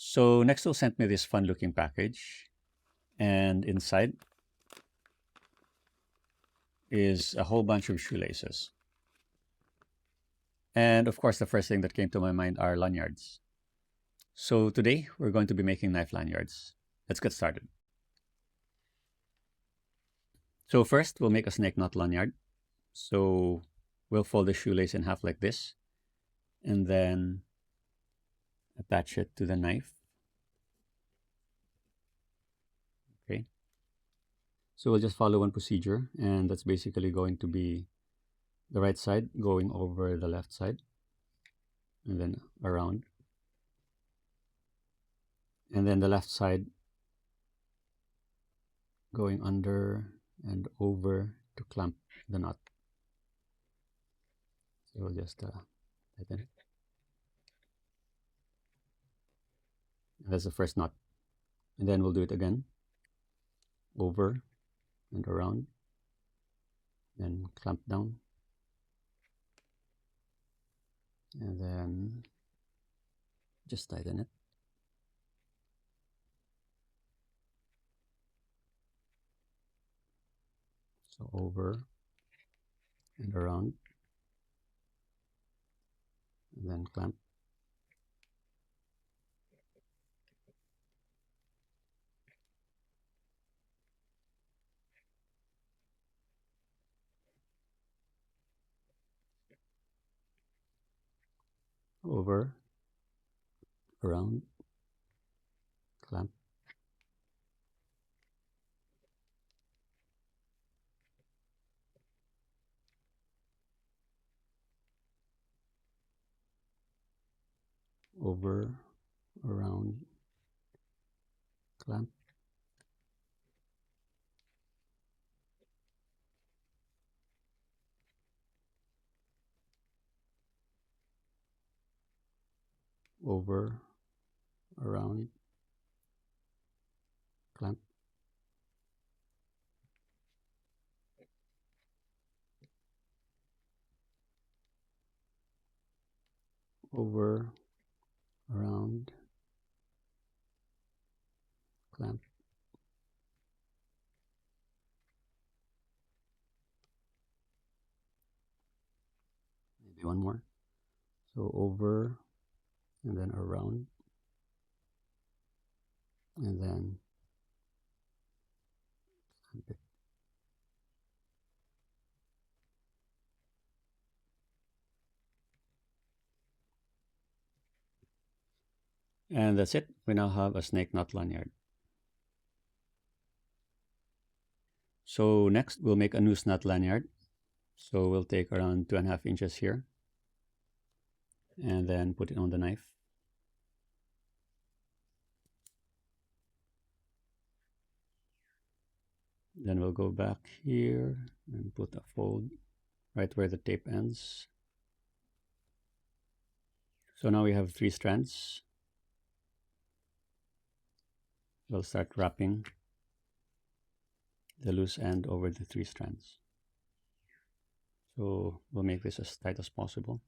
So NexTool sent me this fun looking package, and inside is a whole bunch of shoelaces. And of course, the first thing that came to my mind are lanyards. So today we're going to be making knife lanyards. Let's get started. So first we'll make a snake knot lanyard. So we'll fold the shoelace in half like this and then attach it to the knife. Okay. So we'll just follow one procedure, and that's basically going to be the right side going over the left side and then around. And then the left side going under and over to clamp the knot. So we'll just tighten it. And that's the first knot. And then we'll do it again, over and around, then clamp down, and then just tighten it. So over and around, and then clamp. Over, around, clamp. Over, around, clamp. Over, around, clamp. Over, around, clamp. Maybe one more. So over and then around, and then clamp it. And that's it. We now have a snake knot lanyard. So next we'll make a noose knot lanyard. So we'll take around 2.5 inches here and then put it on the knife. Then we'll go back here and put a fold right where the tape ends. So now we have 3 strands. We'll start wrapping the loose end over the 3 strands. So we'll make this as tight as possible.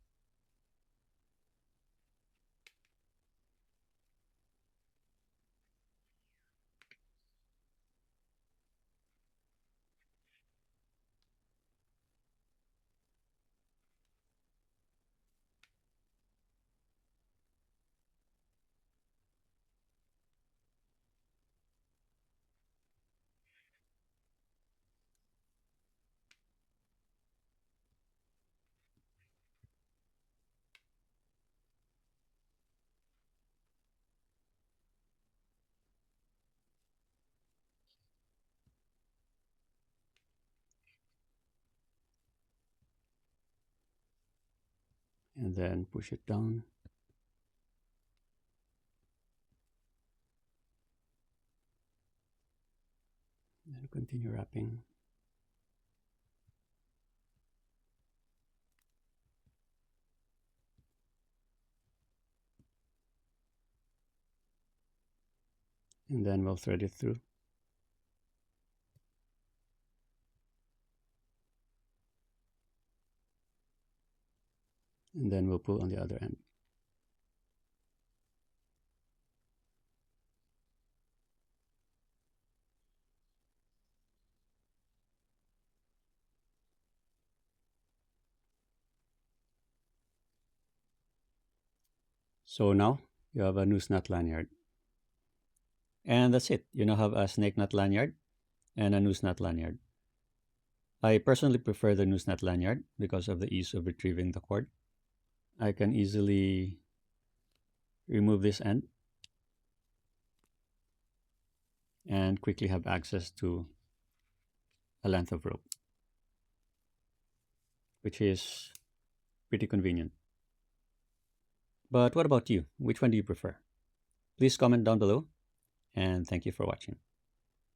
And then push it down. Then continue wrapping. And then we'll thread it through. And then we'll pull on the other end. So now you have a noose knot lanyard. And that's it. You now have a snake knot lanyard and a noose knot lanyard. I personally prefer the noose knot lanyard because of the ease of retrieving the cord. I can easily remove this end and quickly have access to a length of rope, which is pretty convenient. But what about you? Which one do you prefer? Please comment down below, and thank you for watching.